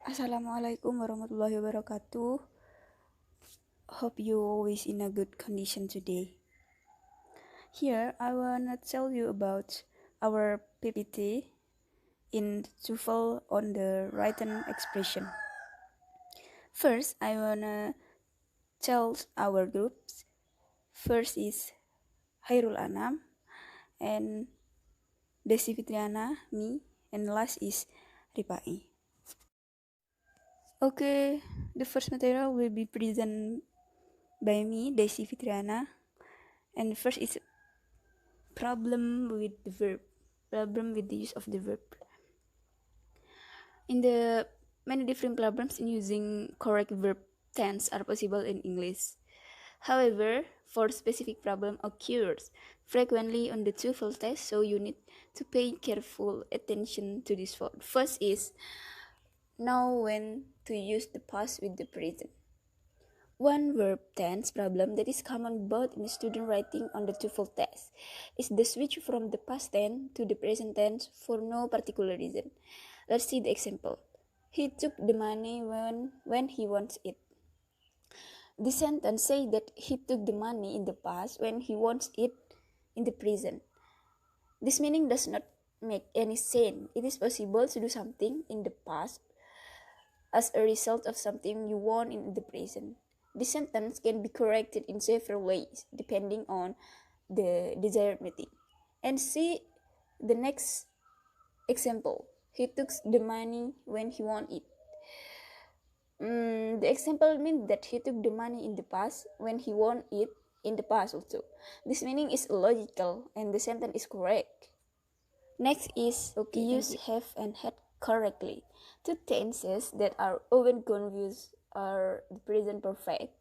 Assalamualaikum warahmatullahi wabarakatuh. Hope you always in a good condition today. Here I wanna tell you about our PPT in TOEFL on the written expression. First, I wanna tell our groups. First is Hairul Anam and Desi Fitriana, me, and last is Ripai. Okay, the first material will be presented by me, Desi Fitriana, and first is problem with the use of the verb. In the many different problems in using correct verb tense are possible in English. However, for specific problem occurs frequently on the TOEFL test, so you need to pay careful attention to this one. First is know when to use the past with the present. One verb tense problem that is common both in student writing on the TOEFL test is the switch from the past tense to the present tense for no particular reason. Let's see the example. He took the money when he wants it. The sentence says that he took the money in the past when he wants it in the present. This meaning does not make any sense. It is possible to do something in the past as a result of something you want in the present. The sentence can be corrected in several ways depending on the desired meaning. And see the next example. He took the money when he won it. The example means that he took the money in the past when he won it in the past also. This meaning is logical and the sentence is correct. Next is use have and had correctly. Two tenses that are often confused are the present perfect,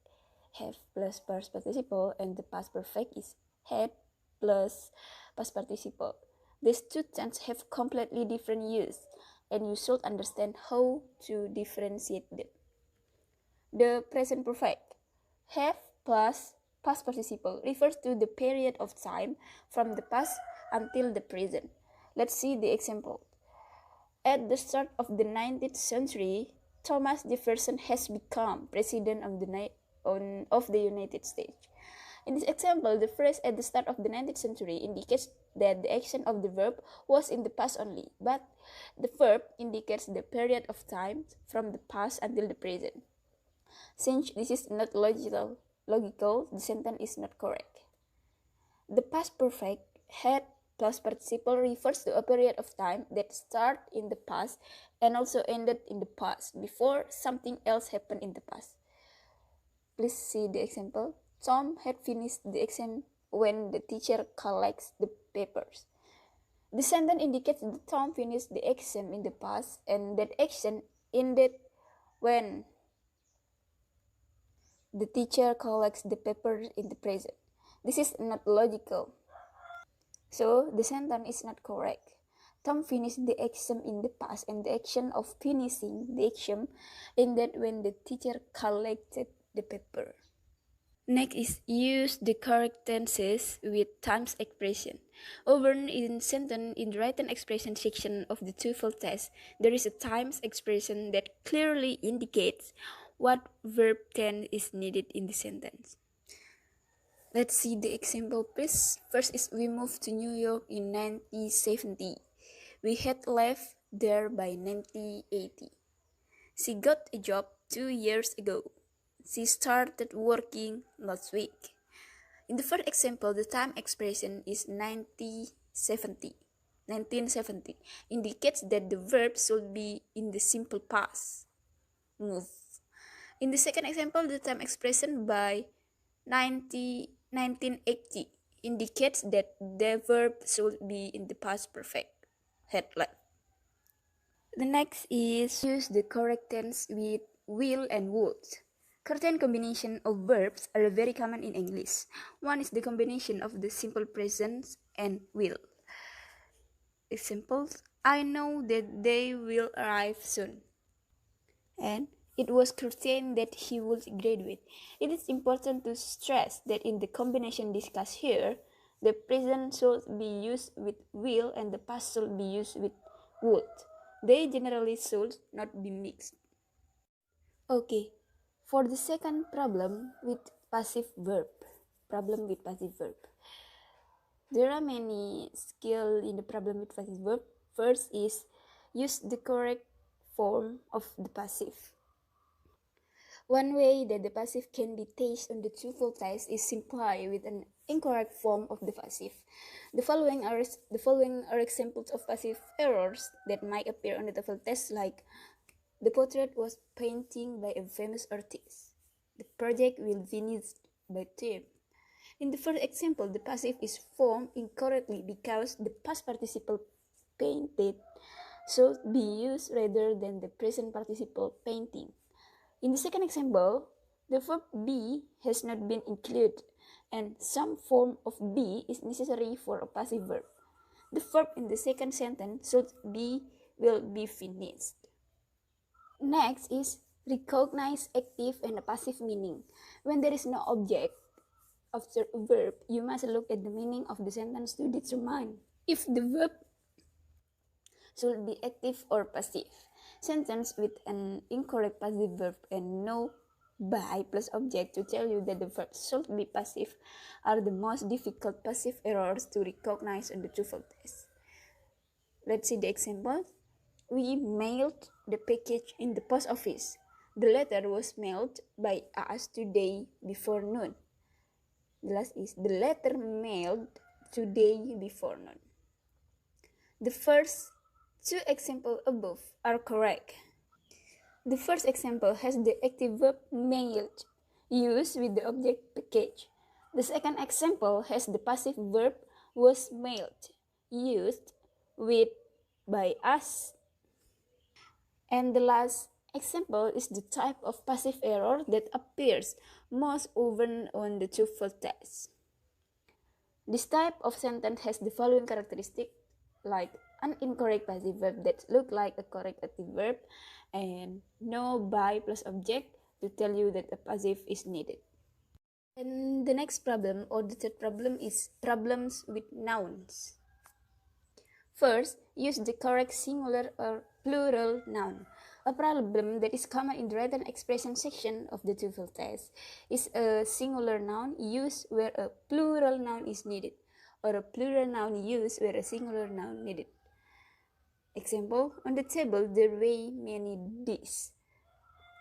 have plus past participle, and the past perfect is had plus past participle. These two tenses have completely different use, and you should understand how to differentiate them. The present perfect, have plus past participle, refers to the period of time from the past until the present. Let's see the example. At the start of the 19th century, Thomas Jefferson has become president of the United States. In this example, the phrase at the start of the 19th century indicates that the action of the verb was in the past only, but the verb indicates the period of time from the past until the present. Since this is not logical, the sentence is not correct. The past perfect had plus participle refers to a period of time that started in the past and also ended in the past before something else happened in the past. Please see the example. Tom had finished the exam when the teacher collects the papers. The sentence indicates that Tom finished the exam in the past and that action ended when the teacher collects the papers in the present. This is not logical. So the sentence is not correct. Tom finished the exam in the past and the action of finishing the exam ended when the teacher collected the paper. Next is use the correct tenses with times expression. Over in sentence in the written expression section of the TOEFL test, there is a times expression that clearly indicates what verb tense is needed in the sentence. Let's see the example, please. First is we moved to New York in 1970. We had left there by 1980. She got a job 2 years ago. She started working last week. In the first example, the time expression is 1970, indicates that the verb should be in the simple past, move. In the second example, the time expression by 1980 indicates that the verb should be in the past perfect, had left. The next is use the correct tense with will and would. Certain combination of verbs are very common in English. One is the combination of the simple present and will. Examples: I know that they will arrive soon. And it was certain that he would graduate. It is important to stress that in the combination discussed here, the present should be used with will and the past should be used with would. They generally should not be mixed. Okay, for the second problem with passive verb, there are many skills in the problem with passive verb. First is use the correct form of the passive. One way that the passive can be tested on the two-fold test is simply with an incorrect form of the passive. The following are examples of passive errors that might appear on the TOEFL test, like the portrait was painting by a famous artist. The project will be finished by team. In the first example, the passive is formed incorrectly because the past participle painted should be used rather than the present participle painting. In the second example, the verb be has not been included, and some form of be is necessary for a passive verb. The verb in the second sentence should be will be finished. Next is recognize active and passive meaning. When there is no object of the verb, you must look at the meaning of the sentence to determine if the verb should be active or passive. Sentence with an incorrect passive verb and no by plus object to tell you that the verb should be passive are the most difficult passive errors to recognize on the TOEFL test. Let's see the example. We mailed the package in the post office. The letter was mailed by us today before noon. The last is the letter mailed today before noon. The first two examples above are correct. The first example has the active verb mailed, used with the object package. The second example has the passive verb was mailed, used with by us. And the last example is the type of passive error that appears most often on the TOEFL test. This type of sentence has the following characteristic, like an incorrect passive verb that look like a correct active verb, and no by plus object to tell you that a passive is needed. And the next problem, or the third problem, is problems with nouns. First, use the correct singular or plural noun. A problem that is common in the written expression section of the TOEFL test is a singular noun used where a plural noun is needed, or a plural noun used where a singular noun needed. Example, on the table there were many dishes,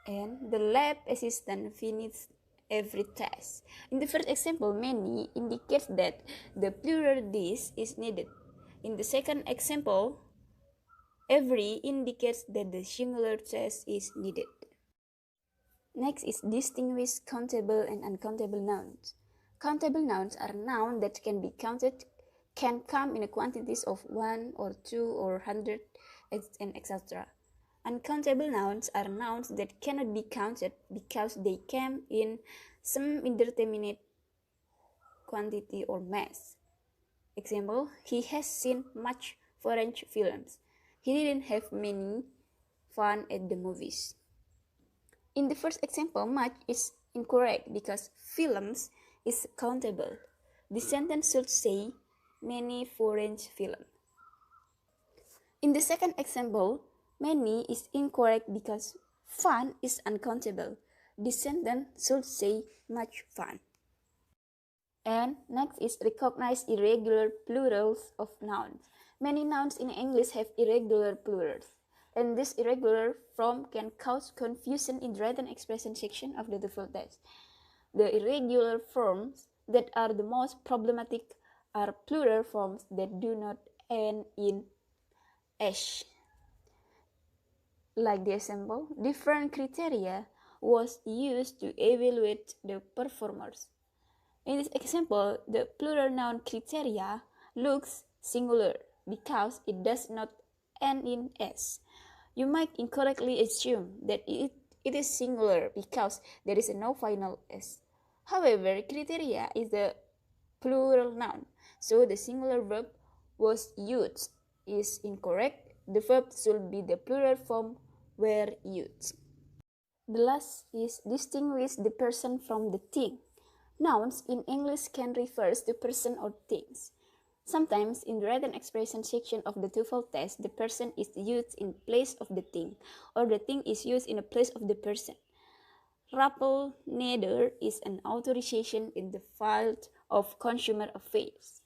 and the lab assistant finished every task. In the first example, many indicates that the plural dish is needed. In the second example, every indicates that the singular task is needed. Next is distinguish countable and uncountable nouns. Countable nouns are nouns that can be counted, can come in quantities of 1 or 2 or 100, and etc. Uncountable nouns are nouns that cannot be counted because they came in some indeterminate quantity or mass. Example, he has seen much foreign films. He didn't have many fun at the movies. In the first example, much is incorrect because films is countable. The sentence should say many foreign films. In the second example, many is incorrect because fun is uncountable. The sentence should say much fun. And next is recognize irregular plurals of nouns. Many nouns in English have irregular plurals, and this irregular form can cause confusion in the written expression section of the TOEFL test. The irregular forms that are the most problematic are plural forms that do not end in "-h". Like the example, different criteria was used to evaluate the performers. In this example, the plural noun criteria looks singular because it does not end in "s". You might incorrectly assume that it is singular because there is no final "s". However, criteria is a plural noun, so the singular verb was used is incorrect. The verb should be the plural form were used. The last is distinguish the person from the thing. Nouns in English can refer to person or things. Sometimes in the written expression section of the TOEFL test, the person is used in place of the thing, or the thing is used in the place of the person. Rappel neither is an authorization in the field of consumer affairs.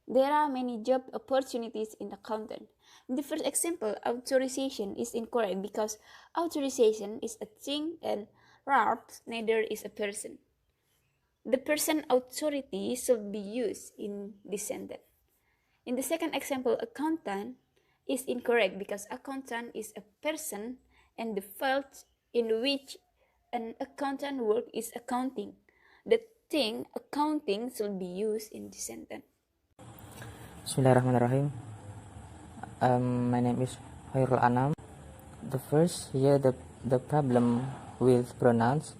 There are many job opportunities in accountant. In the first example, authorization is incorrect because authorization is a thing and RARP neither is a person. The person authority should be used in this sentence. In the second example, accountant is incorrect because accountant is a person and the field in which an accountant work is accounting. The thing accounting should be used in this sentence. Bismillahirrahmanirrahim. My name is Khairul Anam. The first here the problem with pronouns.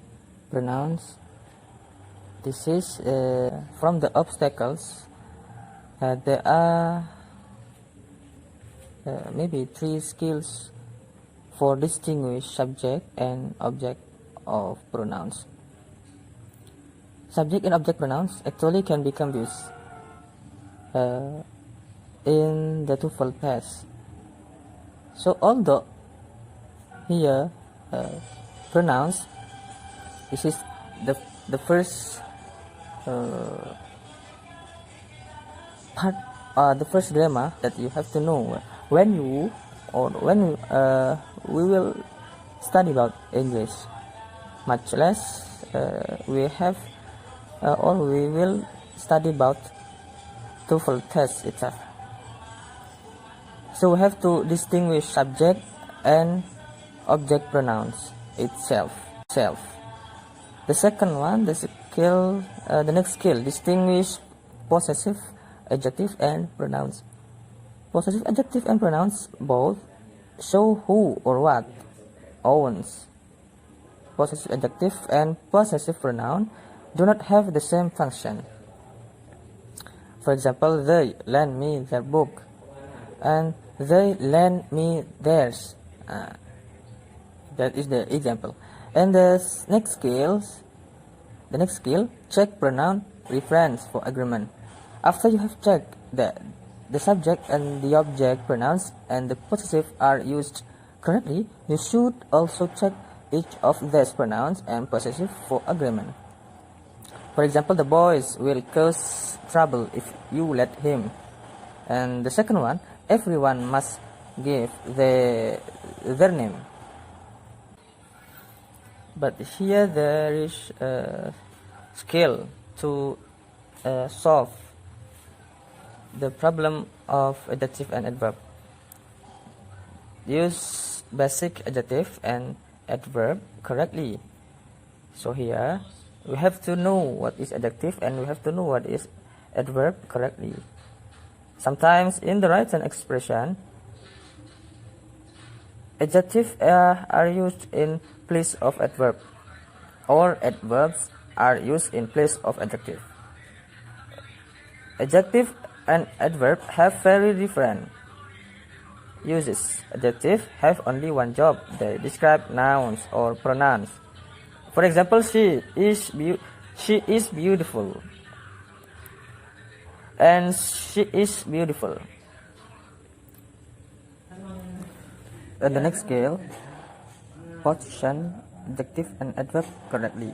This is from the obstacles. There are maybe 3 skills for distinguish subject and object of pronouns. Subject and object pronouns actually can be confused in the twofold past. So although here pronouns, this is the first part, the first grammar that you have to know when we will study about English. Much less we have or we will study about TOEFL test itself. So we have to distinguish subject and object pronouns itself. The second one, the next skill, distinguish possessive, adjective, and pronouns. Possessive adjective and pronouns both show who or what owns. Possessive adjective and possessive pronoun do not have the same function. For example, they lend me their book, and they lend me theirs. That is the example. And the next skill, check pronoun reference for agreement. After you have checked that the subject and the object pronouns and the possessive are used correctly, you should also check each of these pronouns and possessive for agreement. For example, the boys will cause trouble if you let him. And the second one, everyone must give their name. But here there is a skill to solve the problem of adjective and adverb. Use basic adjective and adverb correctly. So here we have to know what is adjective and we have to know what is adverb correctly. Sometimes in the written expression, adjectives are used in place of adverb, or adverbs are used in place of adjective. Adjective and adverb have very different uses. Adjectives have only one job. They describe nouns or pronouns. For example, she is beautiful, and she is beautiful. And the next scale, position adjective and adverb correctly.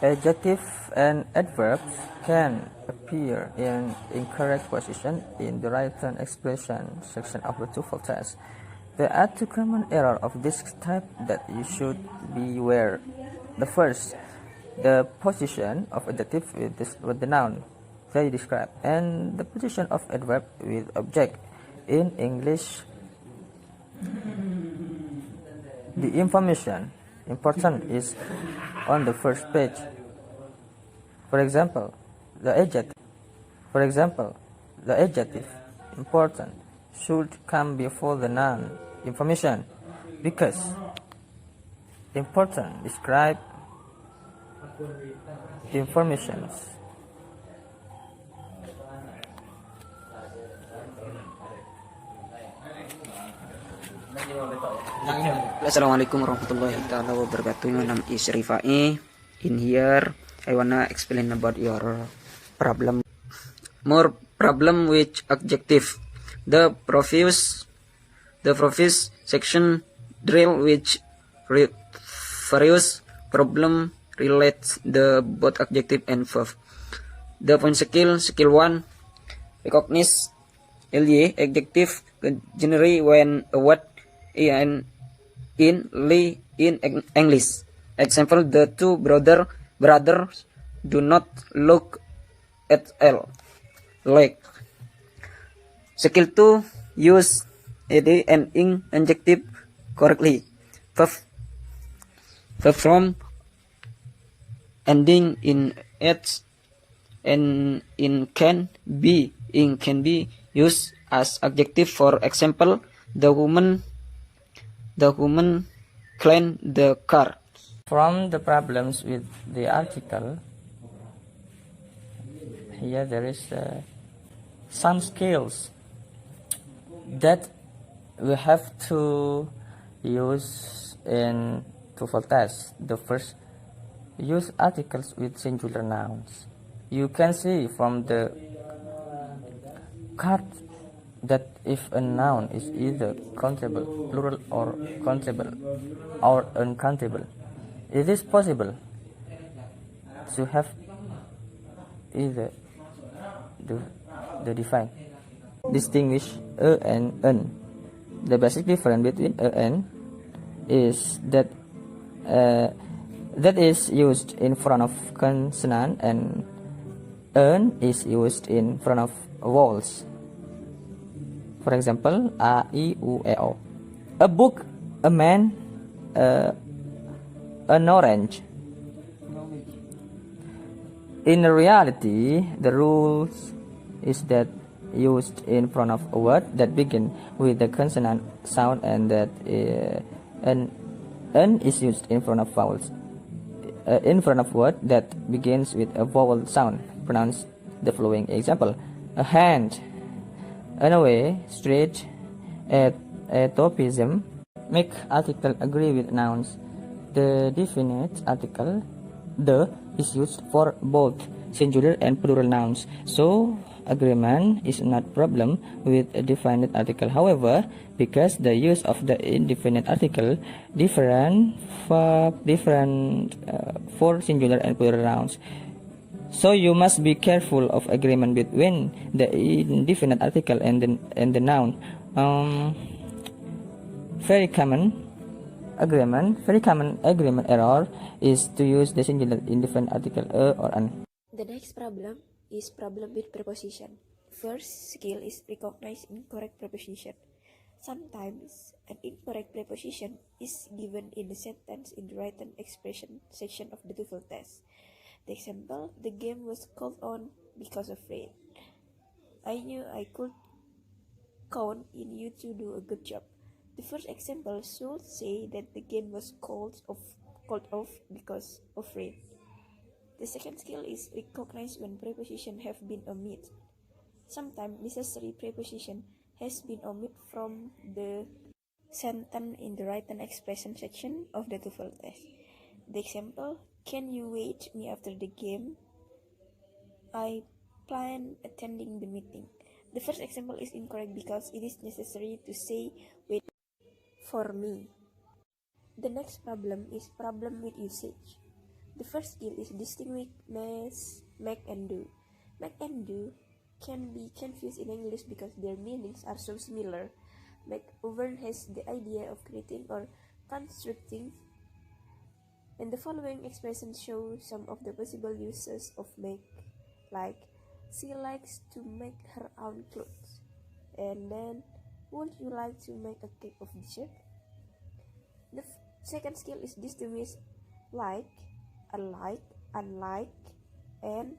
Adjective and adverbs can appear in incorrect position in the written expression section of the TOEFL test. There are 2 common errors of this type that you should be aware. The first, the position of adjective with the noun they describe, and the position of adverb with object. In English, the information important is on the first page. For example, the adjective important should come before the noun information, because important describe informations. Assalamualaikum warahmatullahi wabarakatuh. My name is Rifai. In here, I wanna explain about your problem. More problem with adjective. The previous section drill which various problem relates the both adjective and verb. The point skill 1, recognize LY adjective generally when a word in English. Example, the two brothers do not look at all like. Skill 2, use ed and ing adjective correctly. Verb from ending in h and in can be used as adjective. For example, the woman cleaned the car. From the problems with the article, here there is some skills that we have to use in TOEFL test. The first, use articles with singular nouns. You can see from the card that if a noun is either countable, plural, or countable, or uncountable, it is possible to have either the define. Distinguish a and an. The basic difference between a and is that that is used in front of consonant and an is used in front of vowels. For example, a, I, U, E, O. A book, a man, an orange. In reality, the rules is that used in front of a word that begin with the consonant sound and that an is used in front of vowels. In front of word that begins with a vowel sound. Pronounce the following example: a hand, an away, straight, a topism. Make article agree with nouns. The definite article the is used for both singular and plural nouns, so agreement is not problem with a definite article. However, because the use of the indefinite article different for singular and plural nouns, so you must be careful of agreement between the indefinite article and the noun. Very common agreement error is to use the singular indefinite article a or an. The next problem is problem with preposition. First skill is recognize incorrect preposition. Sometimes an incorrect preposition is given in the sentence in the written expression section of the TOEFL test. The example, the game was called on because of rain. I knew I could count on you to do a good job. The first example should say that the game was called off because of rain. The second skill is recognize when prepositions have been omitted. Sometimes necessary preposition has been omitted from the sentence in the written expression section of the TOEFL test. The example, can you wait me after the game? I plan attending the meeting. The first example is incorrect because it is necessary to say wait for me. The next problem is problem with usage. The first skill is distinguish make and do. Make and do can be confused in English because their meanings are so similar. Make often has the idea of creating or constructing, and the following expressions show some of the possible uses of make, like she likes to make her own clothes, and then would you like to make a cake of dessert? The second skill is distinguish like, alike, unlike, and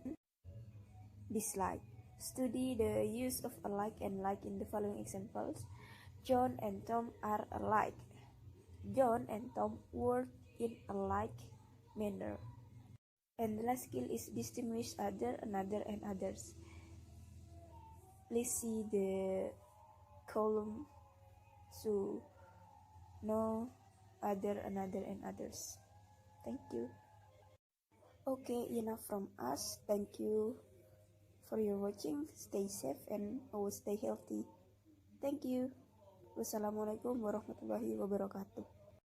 dislike. Study the use of alike and like in the following examples. John and Tom are alike. John and Tom work in a like manner. And the last skill is distinguish other, another, and others. Please see the column to know other, another, and others. Thank you. Okay, enough from us. Thank you for your watching. Stay safe and always stay healthy. Thank you. Wassalamualaikum warahmatullahi wabarakatuh.